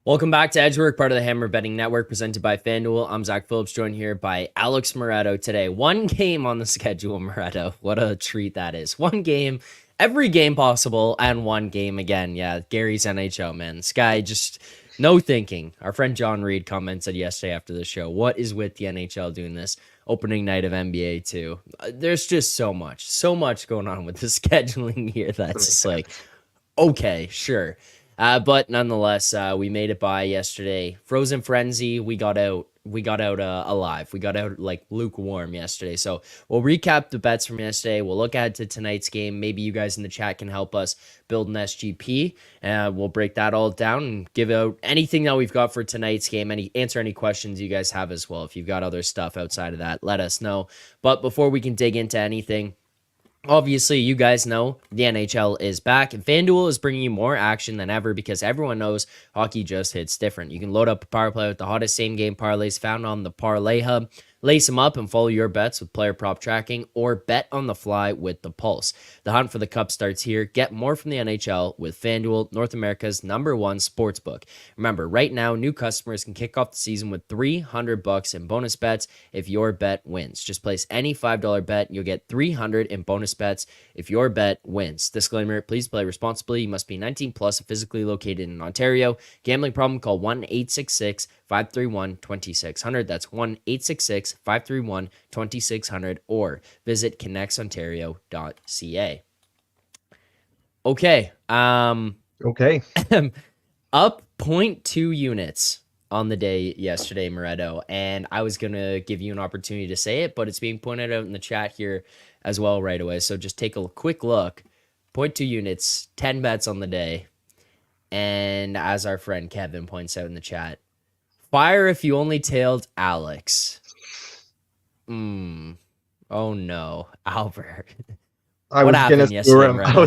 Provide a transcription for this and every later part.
Welcome back to Edgework, part of the Hammer Betting Network, presented by FanDuel. I'm Zack Phillips, joined here by Alex Moretto today. One game on the schedule, Moretto. What a treat that is. One game, every game possible, and one game again. Yeah, Gary's NHL, man. This guy just no thinking. Our friend John Reed commented yesterday after the show, what is with the NHL doing this opening night of NBA too? There's just so much going on with the scheduling here that's just like, okay, sure. But nonetheless, we made it by yesterday. Frozen Frenzy, we got out alive. We got out like lukewarm yesterday. So we'll recap the bets from yesterday. We'll look ahead to tonight's game. Maybe you guys in the chat can help us build an SGP. We'll break that all down and give out anything that we've got for tonight's game. Answer any questions you guys have as well. If you've got other stuff outside of that, let us know. But before we can dig into anything, obviously, you guys know the NHL is back, and FanDuel is bringing you more action than ever because everyone knows hockey just hits different. You can load up a power play with the hottest same-game parlays found on the Parlay Hub, lace them up and follow your bets with player prop tracking, or bet on the fly with the Pulse. The hunt for the cup starts here. Get more from the NHL with FanDuel, North America's #1 sportsbook. Remember, right now, new customers can kick off the season with $300 in bonus bets if your bet wins. Just place any $5 bet, and you'll get $300 in bonus bets if your bet wins. Disclaimer, please play responsibly. You must be 19 plus and physically located in Ontario. Gambling problem, call 1-866-531-2600. That's 1-866-531-2600 or visit connectsontario.ca. Okay. Okay. Up 0.2 units on the day yesterday, Moretto, and I was going to give you an opportunity to say it, but it's being pointed out in the chat here as well right away. So just take a quick look. 0.2 units, 10 bets on the day. And as our friend Kevin points out in the chat, fire if you only tailed Alex. Oh no, Albert. I was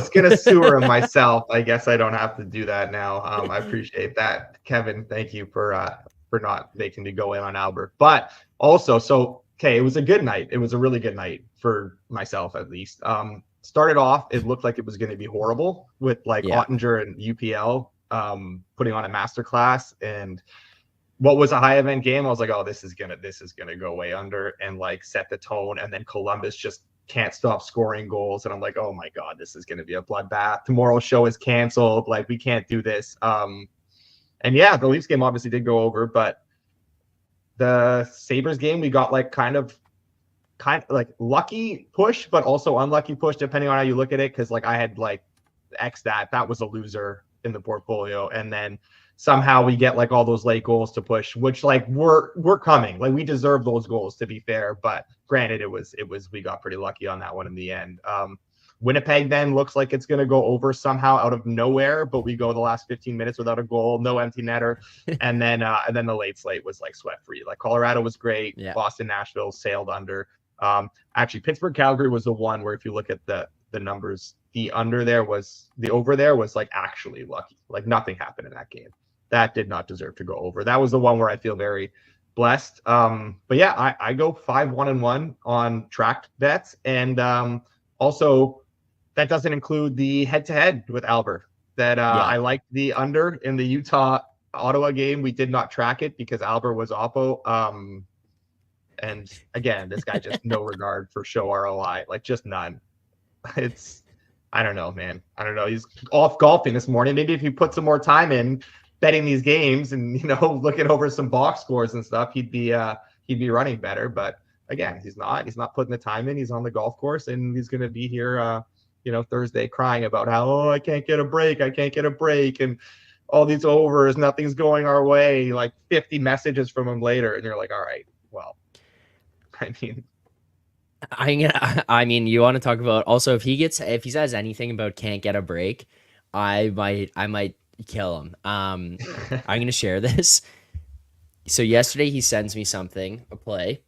gonna sewer him myself. I guess I don't have to do that now. I appreciate that, Kevin. Thank you for not making me go in on Albert. But also, it was a good night. It was a really good night for myself, at least. Started off, it looked like it was going to be horrible with Ottinger and UPL putting on a masterclass. And what was a high event game, I was like, oh, this is gonna go way under and set the tone. And then Columbus just can't stop scoring goals, and I'm like, oh my god, this is gonna be a bloodbath. Tomorrow's show is canceled. We can't do this. And yeah, the Leafs game obviously did go over, but the Sabres game, we got kind of lucky push, but also unlucky push, depending on how you look at it. Because I had X that was a loser in the portfolio, and then somehow we get all those late goals to push, which we're coming. We deserve those goals, to be fair. But granted, it was we got pretty lucky on that one in the end. Winnipeg then looks like it's going to go over somehow out of nowhere, but we go the last 15 minutes without a goal, no empty netter, and then the late slate was sweat free. Colorado was great, yeah. Boston, Nashville sailed under. Actually, Pittsburgh, Calgary was the one where if you look at the numbers, the over there was actually lucky. Nothing happened in that game. That did not deserve to go over. That was the one where I feel very blessed. But yeah, I go 5-1-1 on tracked bets, and also that doesn't include the head-to-head with Albert. I liked the under in the Utah-Ottawa game. We did not track it because Albert was oppo. And again, this guy just no regard for show ROI, just none. I don't know, man. I don't know. He's off golfing this morning. Maybe if he put some more time in betting these games and looking over some box scores and stuff, he'd be running better. But again, he's not putting the time in. He's on the golf course, and he's going to be here Thursday crying about how I can't get a break, and all these overs, nothing's going our way. 50 messages from him later, and you're like, all right, well, I mean, you want to talk about also if he says anything about can't get a break, I might kill him. I'm gonna share this. So yesterday he sends me a play.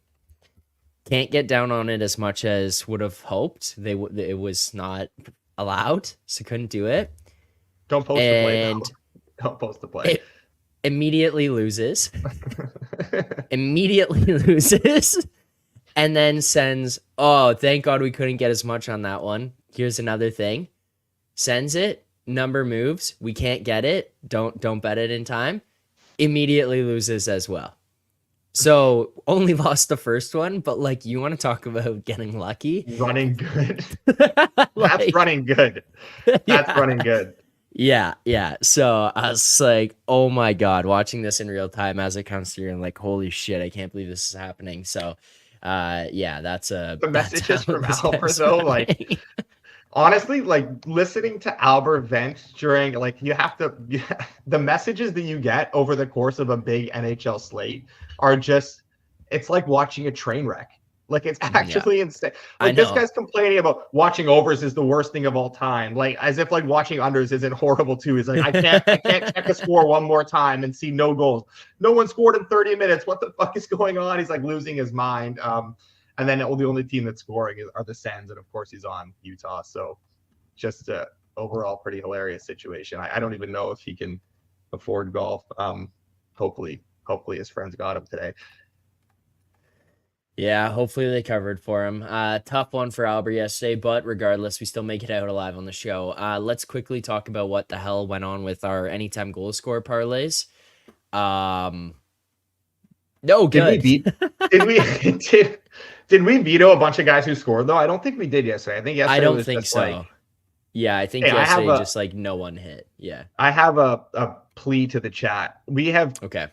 Can't get down on it as much as would have hoped. It was not allowed, so couldn't do it. Don't post the play. No. Don't post the play. Immediately loses. And then sends, oh, thank God we couldn't get as much on that one. Here's another thing. Sends it, number moves, we can't get it. Don't bet it in time. immediately loses as well. So only lost the first one, but like you want to talk about getting lucky? Running good. That's Like, running good. That's yeah. running good. Yeah. So I was like, oh my God, watching this in real time as it comes through and like, holy shit, I can't believe this is happening. So yeah, that's The that's messages how from this Albert guy's though, like running. honestly, like listening to Albert vent during like you have to the messages that you get over the course of a big NHL slate are just it's like watching a train wreck. Like it's Yeah, actually insane. I Like this know. guy's complaining about watching overs is the worst thing of all time. Like as if like watching unders isn't horrible too. He's like, I can't check a score one more time and see no goals. No one scored in 30 minutes. What the fuck is going on? He's like losing his mind. And then the only team that's scoring are the Sens, and of course he's on Utah. So just overall pretty hilarious situation. I don't even know if he can afford golf. Hopefully his friends got him today. Yeah, hopefully they covered for him. Tough one for Albert yesterday, but regardless, we still make it out alive on the show. Let's quickly talk about what the hell went on with our anytime goal score parlays. No, Did we good. beat? Did we did we veto a bunch of guys who scored though? I don't think we did yesterday. I think I yesterday don't was think just like, so. Yeah, I think hey, yesterday just like no one hit. Yeah. I have a plea to the chat. Okay.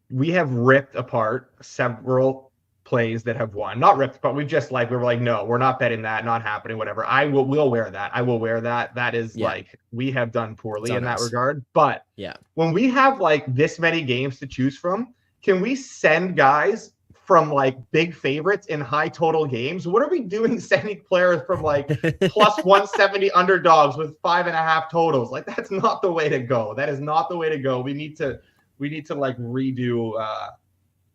We have ripped apart several plays that have won. Not ripped, but we were like, no, we're not betting that, not happening, whatever. We'll wear that. I will wear that. That is like we have done poorly in that regard. But yeah, when we have like this many games to choose from, can we send guys from like big favorites in high total games? What are we doing sending players from like plus 170 underdogs with 5.5 totals? Like that's not the way to go. That is not the way to go. We need to like redo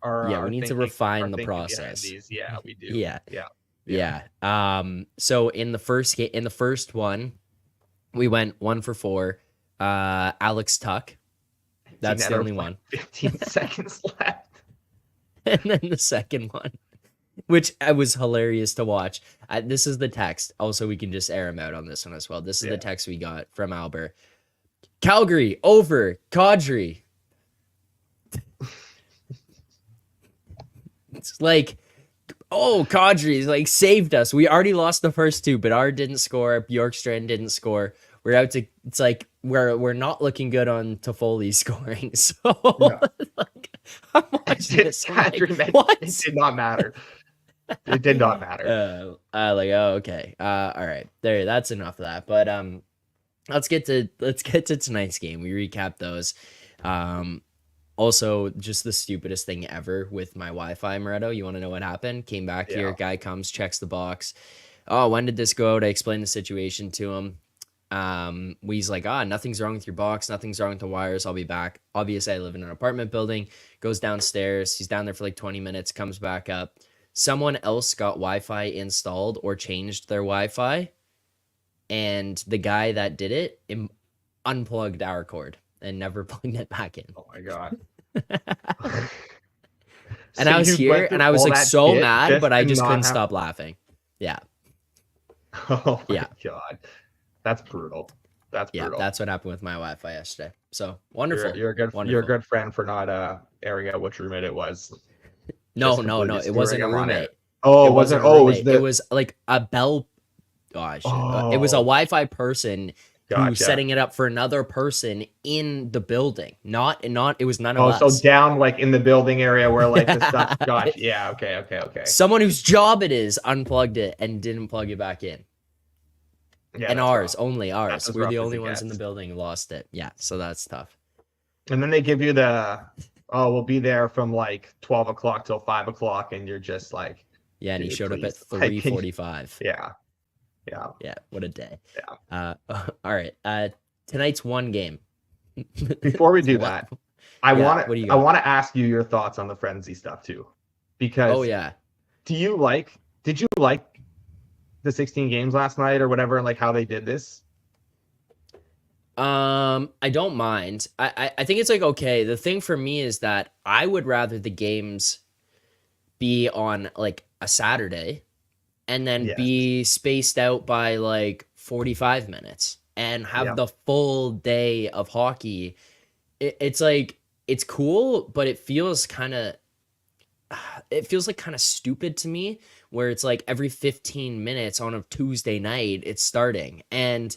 we need to refine the process. Yeah, we do. Yeah. So in the first one, we went 1 for 4. Alex Tuck. That's the only one. 15 seconds left. And then the second one, which was hilarious to watch. This is the text. Also, we can just air him out on this one as well. This is the text we got from Albert. Calgary over Kadri. It's like, oh, Kadri's like saved us. We already lost the first two, but our didn't score. Bjorkstrand didn't score. We're out to. It's like we're not looking good on Toffoli scoring. So like, I'm watching this. Like, what? It did not matter. It did not matter. Like, oh, okay. All right. There. That's enough of that. But let's get to tonight's game. We recap those. Also, just the stupidest thing ever with my Wi-Fi, Moretto. You want to know what happened? Came back here, guy comes, checks the box. Oh, when did this go out? I explained the situation to him. He's like, nothing's wrong with your box. Nothing's wrong with the wires. I'll be back. Obviously, I live in an apartment building. Goes downstairs. He's down there for like 20 minutes, comes back up. Someone else got Wi-Fi installed or changed their Wi-Fi. And the guy that did it unplugged our cord and never plugged it back in. Oh my God. And so I was here and I was like so mad, but I just couldn't stop laughing. Yeah. Oh my God. That's brutal. That's brutal. Yeah, that's what happened with my Wi-Fi yesterday. So wonderful. You're a good friend for not airing out which roommate it was. No. It wasn't a roommate. Oh, it wasn't. It was like a bell. Oh, it was a Wi-Fi person who was setting it up for another person in the building. Not. It was none of us. Oh, so down like in the building area where like the stuff. Gosh. Yeah. Okay. Someone whose job it is unplugged it and didn't plug it back in. Yeah, and only ours. We're the only ones in the building who lost it. Yeah, so that's tough. And then they give you we'll be there from like 12 o'clock till 5 o'clock, and you're just like, yeah, and he showed up at 3:45. Yeah. What a day. Yeah. All right. Tonight's one game. Before we do that, I want to ask you your thoughts on the frenzy stuff too, because did you like the 16 games last night or whatever, like how they did this? I don't mind. I think it's like okay. The thing for me is that I would rather the games be on like a Saturday and then be spaced out by like 45 minutes and have the full day of hockey. It's like it's cool, but it feels like kind of stupid to me where it's like every 15 minutes on a Tuesday night it's starting. And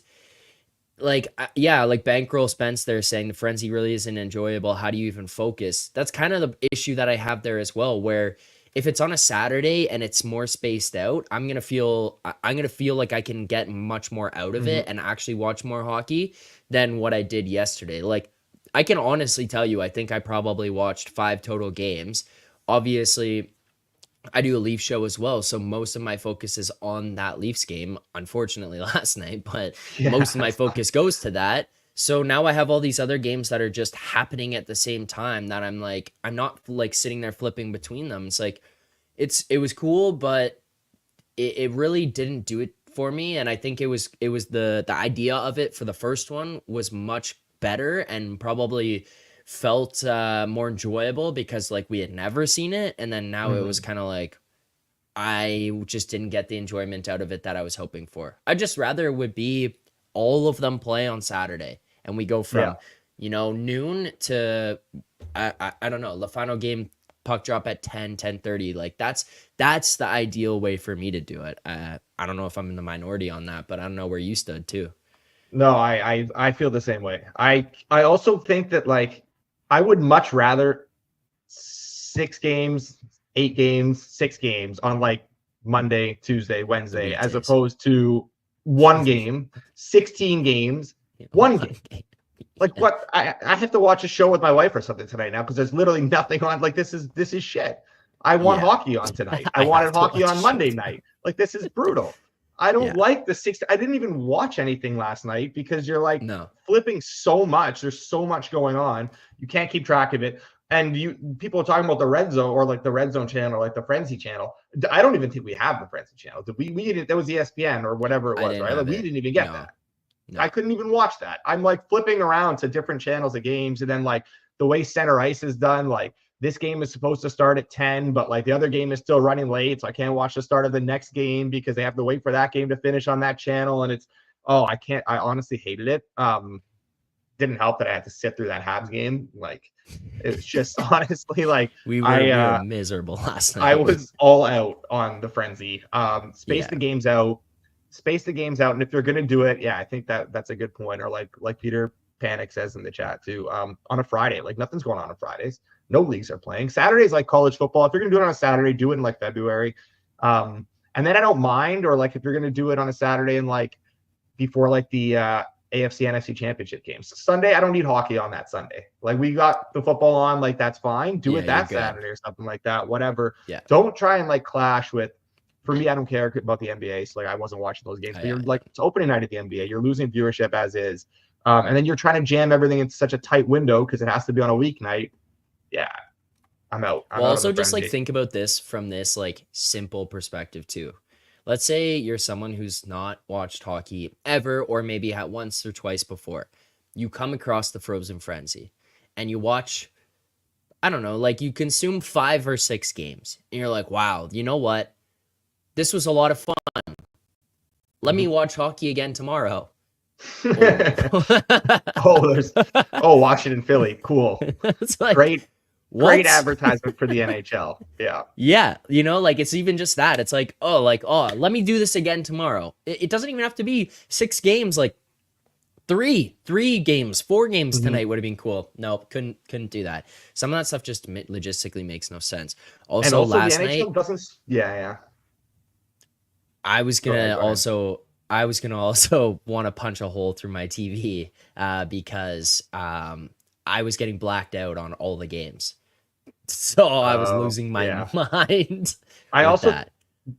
like yeah, like Bankroll Spence there saying the frenzy really isn't enjoyable. How do you even focus? That's kind of the issue that I have there as well, where if it's on a Saturday and it's more spaced out, I'm gonna feel like I can get much more out of it and actually watch more hockey than what I did yesterday. Like I can honestly tell you, I think I probably watched 5 total games. Obviously, I do a Leaf show as well, so most of my focus is on that Leafs game, unfortunately last night, but Yeah, most of my focus goes to that. So now I have all these other games that are just happening at the same time that I'm not like sitting there flipping between them. It's like it was cool, but it really didn't do it for me. And I think it was the idea of it for the first one was much better and probably felt more enjoyable because like we had never seen it, and then now it was kind of like I just didn't get the enjoyment out of it that I was hoping for. I'd just rather it would be all of them play on Saturday and we go from noon to I don't know, the final game puck drop at 10:30. Like that's the ideal way for me to do it. I don't know if I'm in the minority on that, but I don't know where you stood too. No, I feel the same way. I also think that like I would much rather 6 games, 8 games, 6 games on like Monday, Tuesday, Wednesday, as opposed to one game, 16 games, one game. Like what? I have to watch a show with my wife or something tonight now because there's literally nothing on. Like this is shit. I want hockey on tonight. I wanted hockey on Monday night. Like this is brutal. I don't like the 6. I didn't even watch anything last night because you're like flipping so much. There's so much going on. You can't keep track of it. And people are talking about the red zone or like the red zone channel, or like the frenzy channel. I don't even think we have the frenzy channel. We didn't. That was ESPN or whatever it was, right? Like we didn't even get that. No. I couldn't even watch that. I'm like flipping around to different channels of games, and then like the way center ice is done, like this game is supposed to start at 10, but like the other game is still running late, so I can't watch the start of the next game because they have to wait for that game to finish on that channel. And it's I can't. I honestly hated it. Didn't help that I had to sit through that Habs game. Like it was just honestly like we were miserable last night. I was all out on the frenzy. Space the games out. And if you're gonna do it, I think that's a good point. Or like Peter Panic says in the chat too, on a Friday, like nothing's going on Fridays. No leagues are playing. Saturday's like college football. If you're gonna do it on a Saturday, do it in like February. And then I don't mind, or like if you're gonna do it on a Saturday and like before like the AFC NFC championship games. Sunday, I don't need hockey on that Sunday. Like we got the football on, like that's fine. Do it that Saturday or something like that. Whatever. Yeah. Don't try and like clash with. For me, I don't care about the NBA. So like I wasn't watching those games. But you're like it's opening night at the NBA. You're losing viewership as is. And then you're trying to jam everything into such a tight window because it has to be on a weeknight. Yeah. I'm out. Well, also just like think about this from this like simple perspective too. Let's say you're someone who's not watched hockey ever, or maybe had once or twice before. You come across the Frozen Frenzy and you watch, I don't know, like you consume 5 or 6 games and you're like, wow, you know what? This was a lot of fun. Let me watch hockey again tomorrow. Washington, Philly. Cool. It's like, great advertisement for the NHL. Yeah. Yeah. You know, like it's even just that. It's like, let me do this again tomorrow. It doesn't even have to be 6 games, like 3 games, 4 games tonight would have been cool. No, couldn't do that. Some of that stuff just logistically makes no sense. Also last the NHL night doesn't. I was gonna also want to punch a hole through my TV because I was getting blacked out on all the games, so I was losing my mind.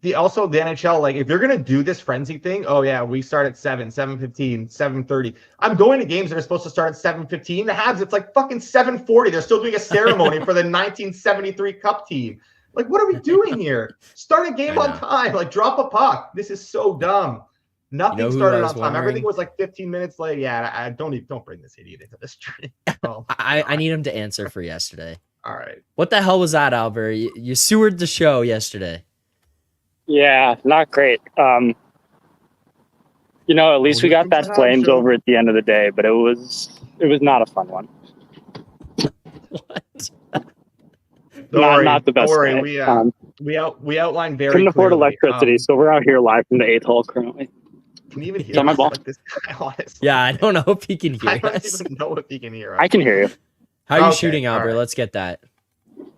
The NHL, like if you're gonna do this frenzy thing, we start at 7:15, 7:30. I'm going to games that are supposed to start at 7:15. The Habs, it's like fucking 7:40. They're still doing a ceremony for the 1973 Cup team. Like, what are we doing here? Start a game on time. Like, drop a puck. This is so dumb. Nothing started on time. Everything was like 15 minutes late. Yeah, don't bring this idiot into this stream. I need him to answer for yesterday. All right. What the hell was that, Albert? You sewered the show yesterday. Yeah, not great. At least we got that Flames over at the end of the day, but it was not a fun one. What? Not the best Don't worry. way. We outlined very Couldn't afford clearly. electricity, so we're out here live from the 8th hole currently. Can you even hear that my us? ball? Like this guy, honestly? Yeah, I don't know if he can I hear don't us. even know if he can hear us. I can hear you. How are you Okay, shooting, all Albert? right. Let's get that.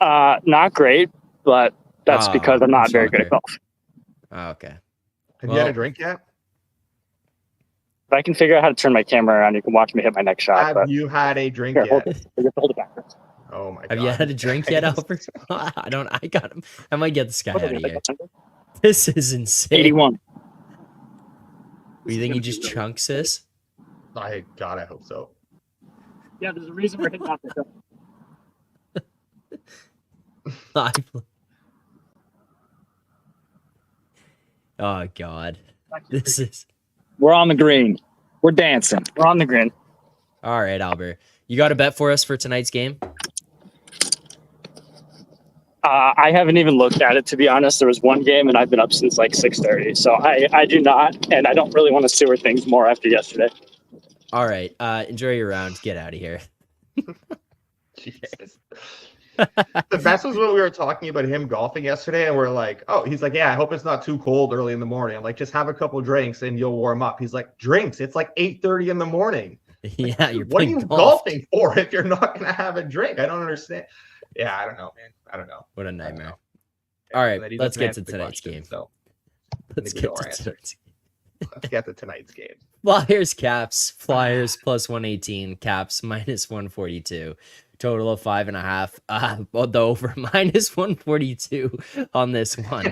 Not great, but that's because I'm not very good at shocker. golf. Oh, okay. Have you had Well- a drink yet? If I can figure out how to turn my camera around, you can watch me hit my next shot. Have But you had a drink here, hold yet? it. You have to hold it backwards. Oh my god. Have you had a drink yet, Albert? I don't. I got him. I might get this guy What out is of it, here. 100? This is insane. 81. You think he just chunks this? I hope so. Yeah, there's a reason we're hitting off the hill. Oh God, this is We're on the green. We're dancing. We're on the green. all right, Albert. You got a bet for us for tonight's game? I haven't even looked at it, to be honest. There was one game, and I've been up since like 6:30. So I do not, and I don't really want to sewer things more after yesterday. All right. Enjoy your round. Get out of here. Jesus. The best was when we were talking about him golfing yesterday, and we're like, oh, he's like, yeah, I hope it's not too cold early in the morning. I'm like, just have a couple drinks and you'll warm up. He's like, drinks? It's like 8:30 in the morning. Yeah, you're What are playing you golf. golfing for if you're not gonna have a drink? I don't understand. Yeah, I don't know, man. I don't know. What a I don't nightmare. know. All right, And then he let's doesn't get answer to the tonight's question, game. So Let's give get our to answer. tonight's game. let's get to tonight's game. Flyers caps. Flyers plus 118. Caps minus 142. Total of 5.5. Well, the over minus 142 on this one.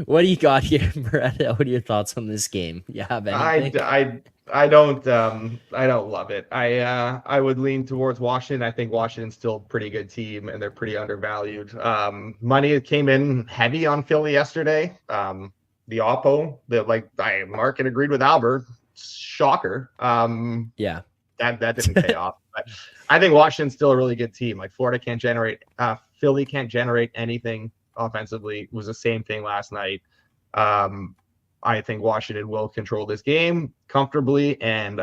What do you got here, Moretto? What are your thoughts on this game? You have anything? I don't love it. I would lean towards Washington. I think Washington's still a pretty good team and they're pretty undervalued. Money came in heavy on Philly yesterday. The Oppo, market agreed with Albert. Shocker. Yeah. That didn't pay off. But I think Washington's still a really good team. Like Philly can't generate anything offensively. It was the same thing last night. I think Washington will control this game comfortably, and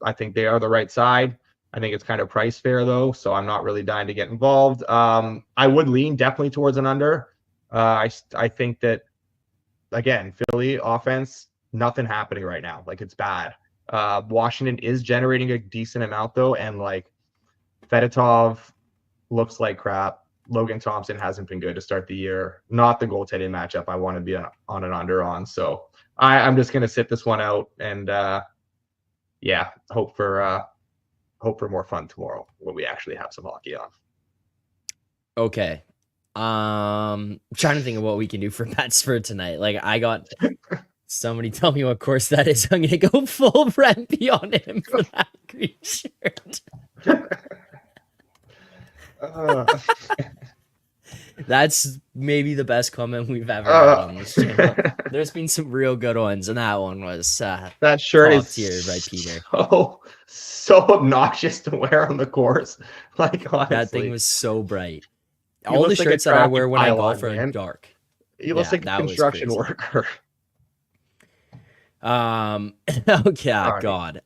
I think they are the right side. I think it's kind of price fair though, so I'm not really dying to get involved. I would lean definitely towards an under. I think that again, Philly offense, nothing happening right now. Like it's bad. Washington is generating a decent amount though, and like Fedotov looks like crap. Logan Thompson hasn't been good to start the year. Not the goaltending matchup I want to be on an under on. So I'm just gonna sit this one out and hope for more fun tomorrow when we actually have some hockey on. Okay. I'm trying to think of what we can do for bets for tonight. Like I got somebody tell me what course that is. I'm gonna go full Rempe on him for that green shirt. That's maybe the best comment we've ever had on this channel. There's been some real good ones, and that one was that shirt top is tier by Peter. So obnoxious to wear on the course. Like honestly, That thing was so bright. He All the looks like a shirts that I traffic wear when I pylon, golf are man. dark. He looks like a that was construction crazy. worker. Oh yeah, right. God.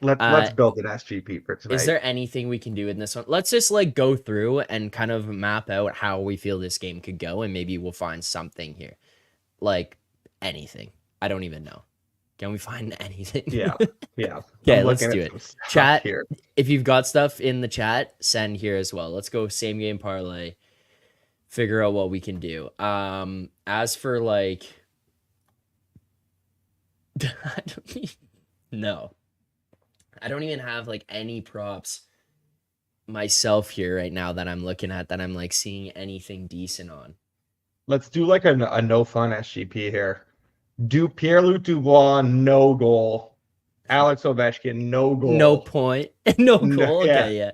Let's build an SGP for tonight. Is there anything we can do in this one? Let's just like go through and kind of map out how we feel this game could go, and maybe we'll find something here. Like anything. I don't even know. Can we find anything? Yeah. Okay, I'm let's looking do at it. some stuff Chat, here. if you've got stuff in the chat, send here as well. Let's go same game parlay. Figure out what we can do. As for like I don't even have like any props myself here right now that I'm looking at that I'm like seeing anything decent on. Let's do like a no fun SGP here. Do Pierre-Luc Dubois no goal. Alex Ovechkin no goal. No point. No goal. No, Okay, yeah.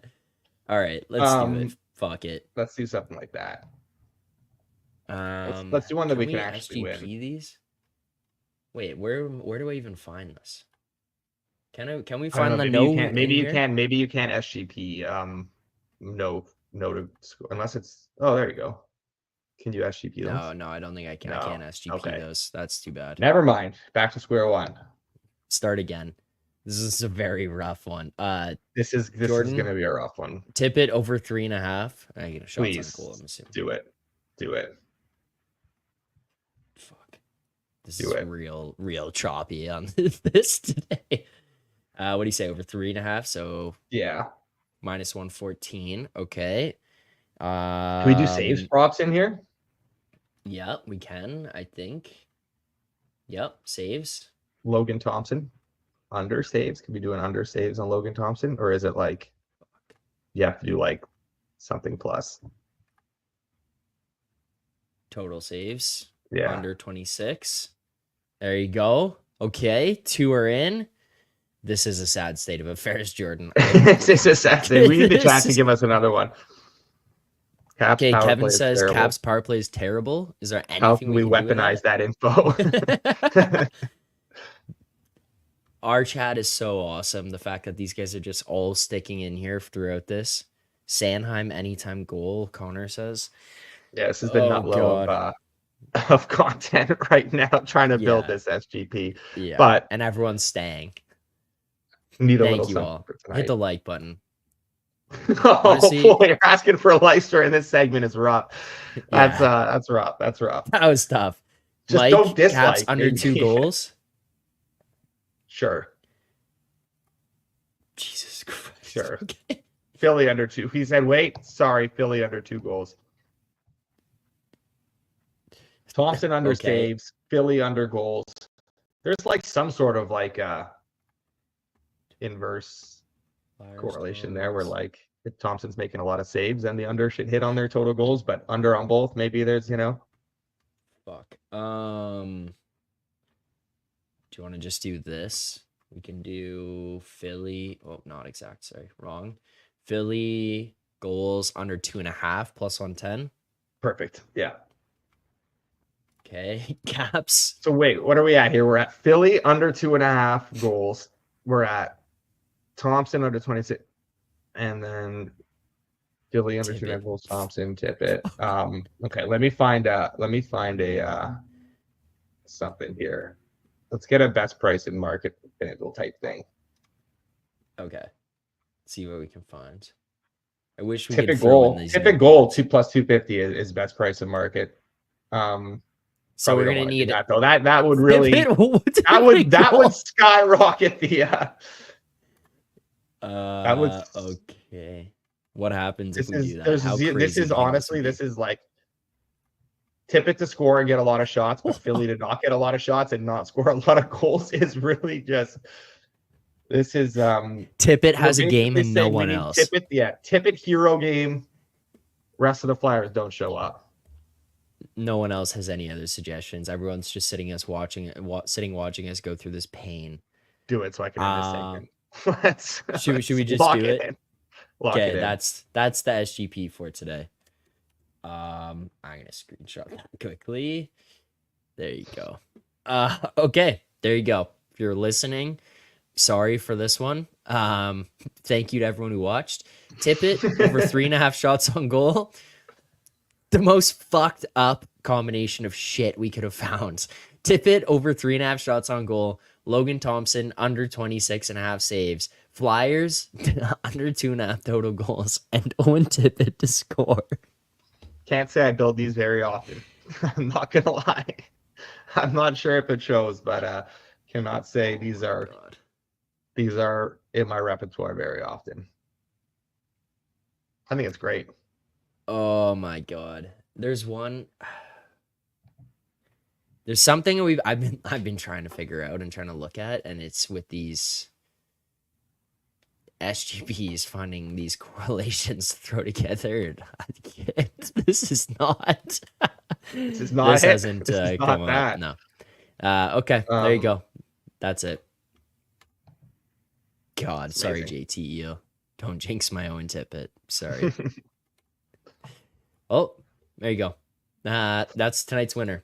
All right, let's do it. Fuck it. Let's do something like that. Let's do one that we can actually SGP win. these? Wait, where do I even find this? Can we I don't find know, the maybe no? you can't. in Maybe here? you can't SGP. No to score unless it's. Oh, there you go. Can you SGP those? No, I don't think I can. I No. can't SGP Okay. those. That's too bad. Never mind. Back to square one. Start again. This is a very rough one. This is Jordan? gonna be a rough one. Tippett over 3.5. I get a shots on Please goal, I'm assuming. do it. Fuck. This is real choppy on this today. What do you say? Over 3.5? So Yeah. minus 114. Okay. Can we do saves props in here? Yeah, we can, I think. Yep, saves. Logan Thompson. Under saves. Can we do an under saves on Logan Thompson? Or is it like you have to do like something plus? Total saves. Yeah. Under 26. There you go. Okay, 2 are in. This is a sad state of affairs, Jordan. This is a sad state. We need the chat to give us another one. Caps Okay, power Kevin play is says terrible. Caps power play is terrible. Is there anything How can we can do with weaponize that info? Our chat is so awesome. The fact that these guys are just all sticking in here throughout this. Sanheim anytime goal, Connor says. Yeah, this is the nut low of content right now, trying to build this SGP. Yeah, but and everyone's staying. Need a Thank little you all. for tonight. Hit the like button. Honestly, boy, you're asking for a Leister in this segment is rough. That's rough. That's rough. That was tough. Just Mike, don't dislike. Caps under 2 goals. Sure. Jesus Christ. Sure. Okay. Philly under 2. He said, wait, sorry, Philly under 2 goals. Thompson under saves, Philly under goals. There's like some sort of like inverse correlation there where like if Thompson's making a lot of saves, then the under should hit on their total goals, but under on both, maybe there's, Fuck. Do you want to just do this? We can do Philly. Oh, not exact. Sorry, wrong. Philly goals under 2.5 plus 110. Perfect. Yeah. Okay. Caps. So wait, what are we at here? We're at Philly under 2.5 goals. We're at Thompson under 26, and then Philly under 2.5 goals. Thompson, Tippett. Okay, let me find a something here. Let's get a best price in market FanDuel type thing. Okay. See what we can find. I wish we Tippett could throw in these. Tippett goal 2 plus 250 is best price in market. So we're gonna need that though. That would really Tippett, that would skyrocket the that would okay. What happens if we do that? This is honestly, this is like Tippett to score and get a lot of shots, but Philly to not get a lot of shots and not score a lot of goals is really just. This is Tippett has a game and no one else. Tippett hero game. Rest of the Flyers don't show up. No one else has any other suggestions. Everyone's just watching us go through this pain. Do it so I can end this segment. Should we just do it? Okay, that's the SGP for today. I'm gonna screenshot that quickly. There you go. Okay, there you go. If you're listening, sorry for this one. Thank you to everyone who watched. Tippett over 3.5 shots on goal. The most fucked up combination of shit we could have found. Tippett over 3.5 shots on goal. Logan Thompson under 26.5 saves. Flyers under 2.5 total goals. And Owen Tippett to score. Can't say I build these very often. I'm not gonna lie. I'm not sure if it shows, but cannot say these are in my repertoire very often. I think it's great. Oh my god. There's something I've been trying to figure out and trying to look at, and it's with these SGPs finding these correlations to throw together. This is not. This hasn't come up. No. Okay, there you go. That's it. God, sorry, JTEO. Don't jinx my own Tippett. Sorry. Oh, there you go. That's tonight's winner.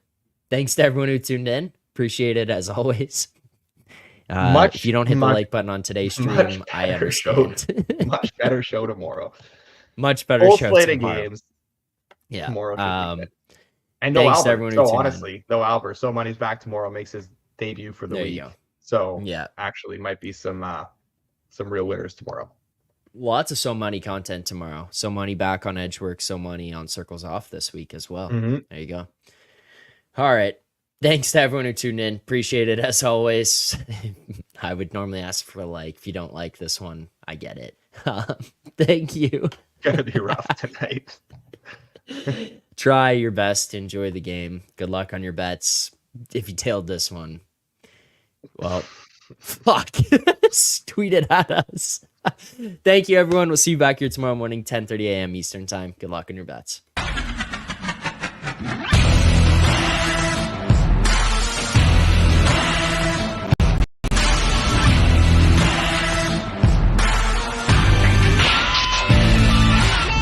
Thanks to everyone who tuned in. Appreciate it as always. If you don't hit the like button on today's stream, I understand. Much better show tomorrow. Much better show tomorrow. Games. Yeah. Tomorrow. And no Albert. So honestly, no Albert. So Money's back tomorrow makes his debut for the week. So Yeah. actually might be some real winners tomorrow. Lots of So Money content tomorrow. So Money back on Edgework, So Money on Circles Off this week as well. Mm-hmm. There you go. All right. Thanks to everyone who tuned in. Appreciate it as always. I would normally ask for a like. If you don't like this one, I get it. Thank you. Gonna be rough tonight. Try your best to enjoy the game. Good luck on your bets. If you tailed this one, well, fuck. Tweet it at us. Thank you, everyone. We'll see you back here tomorrow morning, 10:30 a.m. Eastern time. Good luck on your bets.